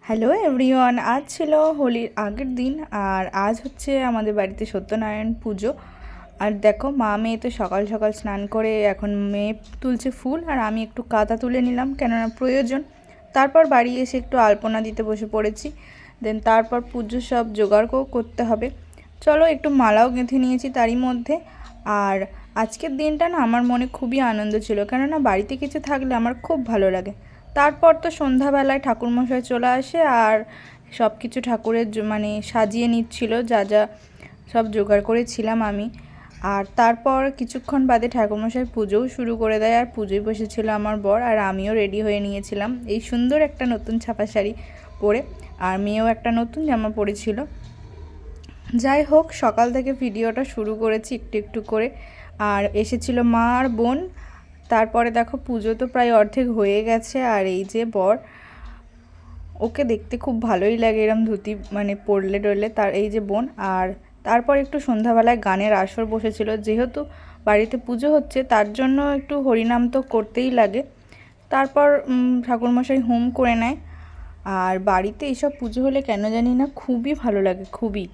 Hello everyone, আজ ছিল হোলির আগের দিন আর আজ হচ্ছে আমাদের বাড়িতে সত্যনারায়ণ পুজো। আর দেখো মা মেয়ে তো সকাল সকাল স্নান করে এখন মেয়ে তুলছে ফুল আর আমি একটু কাঁথা তুলে নিলাম, কেননা প্রয়োজন। তারপর বাড়ি এসে একটু আলপনা দিতে বসে পড়েছি। দেন তারপর পুজো সব জোগাড় করতে হবে। চলো একটু মালাও গেঁথে নিয়েছি তারই মধ্যে। আর আজকের দিনটা না আমার মনে খুবই আনন্দ ছিল, কেননা বাড়িতে কিছু থাকলে আমার খুব ভালো লাগে। তারপর তো সন্ধ্যাবেলায় ঠাকুরমশাই চলে আসে আর সব কিছু ঠাকুরের মানে সাজিয়ে নিচ্ছিল, যা যা সব জোগাড় করেছিলাম আমি। আর তারপর কিছুক্ষণ বাদে ঠাকুরমশাই পুজোও শুরু করে দেয় আর পুজোয় বসেছিল আমার বর, আর আমিও রেডি হয়ে নিয়েছিলাম এই সুন্দর একটা নতুন ছাপা শাড়ি পরে। আর মেয়েও একটা নতুন জামা পরেছিল। যাই হোক, সকাল থেকে ভিডিওটা শুরু করেছি একটু একটু করে। আর এসেছিল মা আর বোন। তারপরে দেখো পুজো তো প্রায় অর্ধেক হয়ে গেছে আর এই যে বর, ওকে দেখতে খুব ভালোই লাগে এরম ধুতি মানে পরলে টরলে। তার এই যে বোন। আর তারপর একটু সন্ধ্যাবেলায় গানের আসর বসেছিল, যেহেতু বাড়িতে পুজো হচ্ছে তার জন্য একটু হরিনাম তো করতেই লাগে। তারপর ঠাকুরমশাই হোম করে নেয়। আর বাড়িতে এইসব পুজো হলে কেন জানি না খুবই ভালো লাগে, খুবই।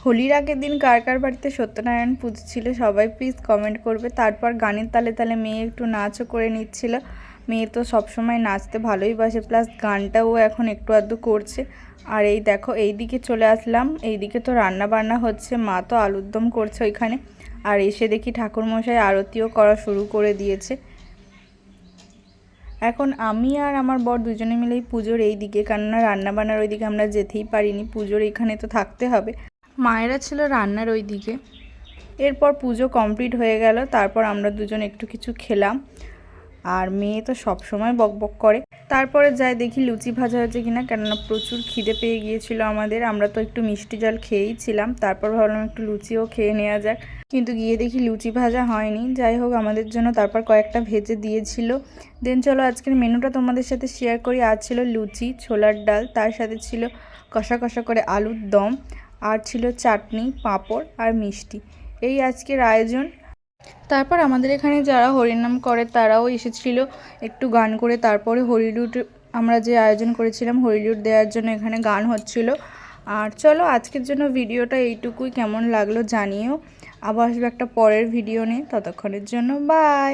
হোলির আগের দিন কার কার বাড়িতে সত্যনারায়ণ পুজো ছিল সবাই প্লিজ কমেন্ট করবে। তারপর গানের তালে তালে মেয়ে একটু নাচও করে নিচ্ছিল। মেয়ে তো সবসময় নাচতে ভালোই বাসে, প্লাস গানটাও এখন একটু আধটু করছে। আর এই দেখো এই দিকে চলে আসলাম, এইদিকে তো রান্না বান্না হচ্ছে, মা তো আলুর দম করছে ওইখানে। আর এসে দেখি ঠাকুরমশাই আরতিও করা শুরু করে দিয়েছে। এখন আমি আর আমার বর দুজনে মিলেই পুজোর এই দিকে, কেননা রান্নাবান্নার ওই দিকে আমরা যেতেই পারিনি, পুজোর এইখানে তো থাকতে হবে। মায়েরা ছিল রান্নার ওই দিকে। এরপর পুজো কমপ্লিট হয়ে গেল, তারপর আমরা দুজন একটু কিছু খেলাম। আর মেয়ে তো সব সময় বকবক করে। তারপরে যাই দেখি লুচি ভাজা হয়েছে কিনা, কেননা প্রচুর খিদে পেয়ে গিয়েছিল আমাদের। আমরা তো একটু মিষ্টি জল খেয়েই ছিলাম, তারপর ভাবলাম একটু লুচিও খেয়ে নেওয়া যাক, কিন্তু গিয়ে দেখি লুচি ভাজা হয়নি। যাই হোক, আমাদের জন্য তারপর কয়েকটা ভেজে দিয়েছিল। দেন চলো আজকের মেনুটা তোমাদের সাথে শেয়ার করি। আজ ছিল লুচি, ছোলার ডাল, তার সাথে ছিল কষা কষা করে আলুর দম, আর ছিল চাটনি, পাঁপড় আর মিষ্টি। এই আজকের আয়োজন। তারপর আমাদের এখানে যারা হরিনাম করে তারাও এসেছিল একটু গান করে। তারপরে হরিলুট আমরা যে আয়োজন করেছিলাম হরিলুট দেওয়ার জন্য এখানে গান হচ্ছিল। আর চলো আজকের জন্য ভিডিওটা এইটুকুই, কেমন লাগলো জানিও। আবার আসবে একটা পরের ভিডিও নিয়ে, ততক্ষণের জন্য বাই।